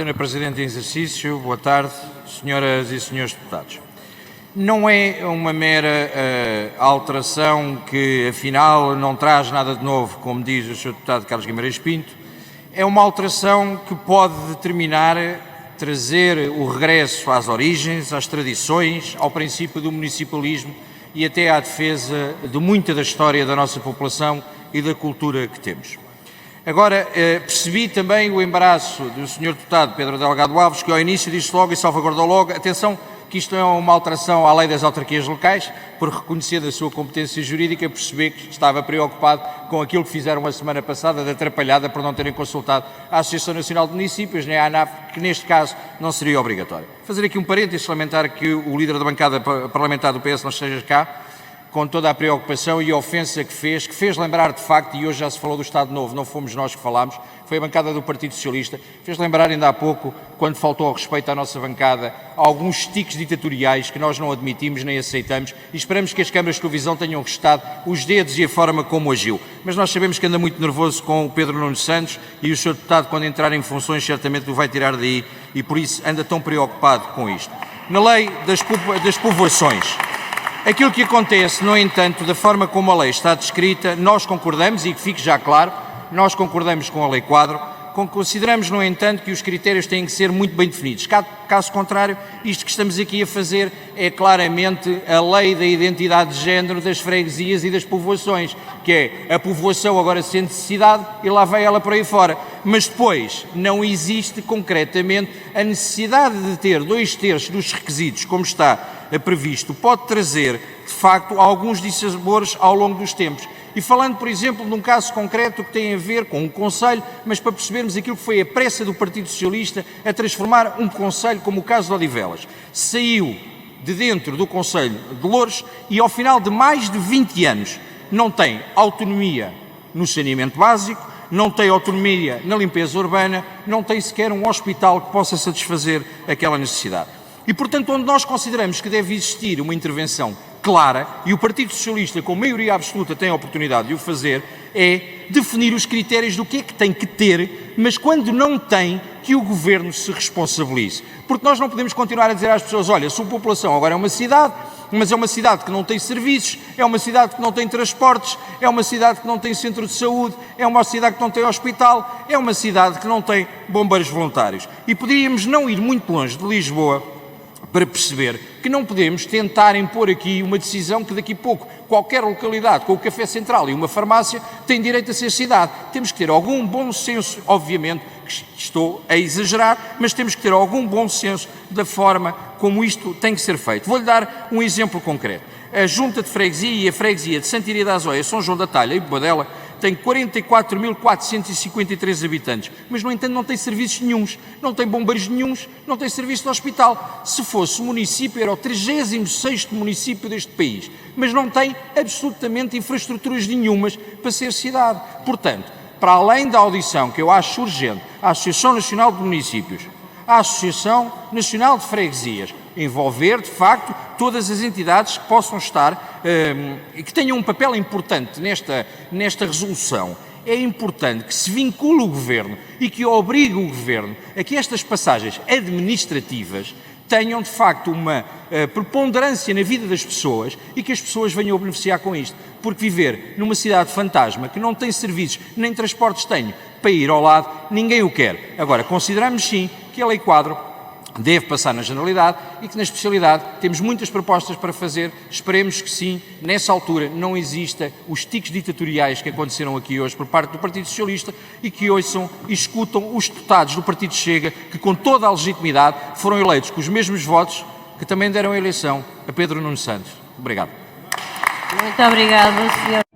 Sra. Presidente em exercício, boa tarde, senhoras e senhores deputados. Não é uma mera alteração que, afinal, não traz nada de novo, como diz o Sr. Deputado Carlos Guimarães Pinto, é uma alteração que pode determinar trazer o regresso às origens, às tradições, ao princípio do municipalismo e até à defesa de muita da história da nossa população e da cultura que temos. Agora, percebi também o embaraço do Sr. Deputado Pedro Delgado Alves, que ao início disse logo e salvaguardou logo, atenção, que isto é uma alteração à lei das autarquias locais, por reconhecer a sua competência jurídica, percebi que estava preocupado com aquilo que fizeram a semana passada, de atrapalhada por não terem consultado a Associação Nacional de Municípios, nem a ANAP, que neste caso não seria obrigatório. Fazer aqui um parênteses, lamentar que o líder da bancada parlamentar do PS não esteja cá, com toda a preocupação e a ofensa que fez lembrar de facto, e hoje já se falou do Estado Novo, não fomos nós que falámos, foi a bancada do Partido Socialista, fez lembrar ainda há pouco, quando faltou ao respeito à nossa bancada, alguns tiques ditatoriais que nós não admitimos nem aceitamos e esperamos que as câmaras de televisão tenham registado os dedos e a forma como agiu. Mas nós sabemos que anda muito nervoso com o Pedro Nuno Santos e o Sr. Deputado, quando entrar em funções, certamente o vai tirar daí e por isso anda tão preocupado com isto. Na lei das povoações, aquilo que acontece, no entanto, da forma como a lei está descrita, nós concordamos, e que fique já claro, nós concordamos com a Lei Quadro, consideramos, no entanto, que os critérios têm que ser muito bem definidos. Caso contrário, isto que estamos aqui a fazer é claramente a lei da identidade de género das freguesias e das povoações, que é a povoação agora sente cidade e lá vai ela por aí fora. Mas depois não existe concretamente a necessidade de ter 2/3 dos requisitos, como está previsto, pode trazer, de facto, alguns dissabores ao longo dos tempos. E falando, por exemplo, de um caso concreto que tem a ver com um concelho, mas para percebermos aquilo que foi a pressa do Partido Socialista a transformar um concelho como o caso de Odivelas. Saiu de dentro do concelho de Loures e ao final de mais de 20 anos não tem autonomia no saneamento básico, não tem autonomia na limpeza urbana, não tem sequer um hospital que possa satisfazer aquela necessidade. E, portanto, onde nós consideramos que deve existir uma intervenção clara, e o Partido Socialista, com maioria absoluta, tem a oportunidade de o fazer, é definir os critérios do que é que tem que ter, mas quando não tem, que o Governo se responsabilize. Porque nós não podemos continuar a dizer às pessoas, olha, a sua população agora é uma cidade, mas é uma cidade que não tem serviços, é uma cidade que não tem transportes, é uma cidade que não tem centro de saúde, é uma cidade que não tem hospital, é uma cidade que não tem bombeiros voluntários. E poderíamos não ir muito longe de Lisboa para perceber que não podemos tentar impor aqui uma decisão que daqui a pouco qualquer localidade com o café central e uma farmácia tem direito a ser cidade. Temos que ter algum bom senso, obviamente, que estou a exagerar, mas temos que ter algum bom senso da forma como isto tem que ser feito. Vou-lhe dar um exemplo concreto. A Junta de Freguesia e a Freguesia de Santa Iria da Azóia, São João da Talha e Boadela tem 44.453 habitantes, mas, no entanto, não tem serviços nenhuns, não tem bombeiros nenhuns, não tem serviço de hospital. Se fosse município, era o 36º município deste país, mas não tem absolutamente infraestruturas nenhumas para ser cidade. Portanto, para além da audição, que eu acho urgente, à Associação Nacional de Municípios, à Associação Nacional de Freguesias, envolver, de facto, todas as entidades que possam estar e que tenham um papel importante nesta resolução. É importante que se vincule o Governo e que obrigue o Governo a que estas passagens administrativas tenham, de facto, uma preponderância na vida das pessoas e que as pessoas venham a beneficiar com isto. Porque viver numa cidade fantasma que não tem serviços nem transportes tem para ir ao lado, ninguém o quer. Agora, consideramos sim que a Lei Quadro deve passar na generalidade e que na especialidade temos muitas propostas para fazer. Esperemos que sim, nessa altura não exista os tiques ditatoriais que aconteceram aqui hoje por parte do Partido Socialista e que ouçam e escutam os deputados do Partido Chega que com toda a legitimidade foram eleitos com os mesmos votos que também deram a eleição a Pedro Nuno Santos. Obrigado. Muito obrigado, Sr.